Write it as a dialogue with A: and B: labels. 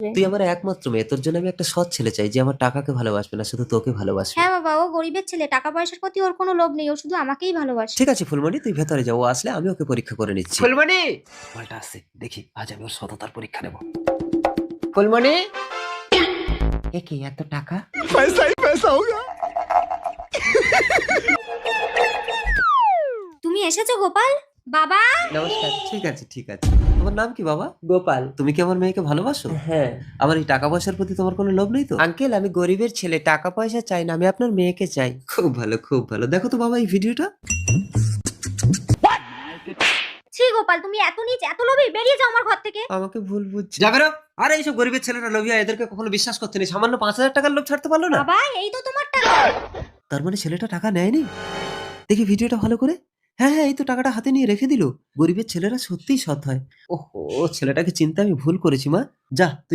A: তুই আমার একমাত্র মেয়ে, তোর জন্য আমি একটা সৎ ছেলে চাই যে আমার টাকাকে ভালোবাসবে না, শুধু তোকে ভালোবাসবে।
B: হ্যাঁ বাবা, ও গরিবের ছেলে, টাকা পয়সার প্রতি ওর কোনো লোভ নেই, ও শুধু আমাকেই ভালোবাসে।
A: ঠিক আছে ফুলমণি, তুই ভেতরে যাও, ও আসলে আমি ওকে পরীক্ষা করে নিচ্ছি। ফুলমণি, মালটা আসছে, দেখি আজ আমি ওর সততার পরীক্ষা নেব। ফুলমণি, এ কি এত টাকা?
B: তুমি এসেছো গোপাল? বাবা।
A: নমস্কার। ঠিক আছে ঠিক আছে। তোমার নাম কি বাবা? গোপাল। তুমি কি আমার মেয়েকে ভালোবাসো? হ্যাঁ। আমার এই টাকা পয়সার প্রতি তোমার কোনো লোভ নেই তো? আঙ্কেল, আমি গরিবের ছেলে, টাকা পয়সা চাই না, আমি আপনার মেয়েকে চাই। খুব ভালো খুব ভালো। দেখো তো বাবা এই ভিডিওটা।
B: ছি গোপাল, তুমি এত নীচ, এত লোভী, বেরিয়ে যাও আমার ঘর থেকে।
A: আমাকে ভুল বুঝছি। যাবে না? আরে এইসব গরিবের ছেলেরা লোভিয়া, এদেরকে কখনো বিশ্বাস করতে নেই। সামান্য 5,000 টাকার লোভ ছাড়তে পারলো না।
B: বাবা, এই তো তোমার টাকা।
A: তার মানে ছেলেটা টাকা নেয়নি। দেখি ভিডিওটা ভালো করে। হ্যাঁ হ্যাঁ, এই তো টাকাটা হাতে নিয়ে রেখে দিল। গরিবের ছেলেরা সত্যিই সৎ হয়। ওহো, ছেলেটাকে চিনতে আমি ভুল করেছি মা। যা তুই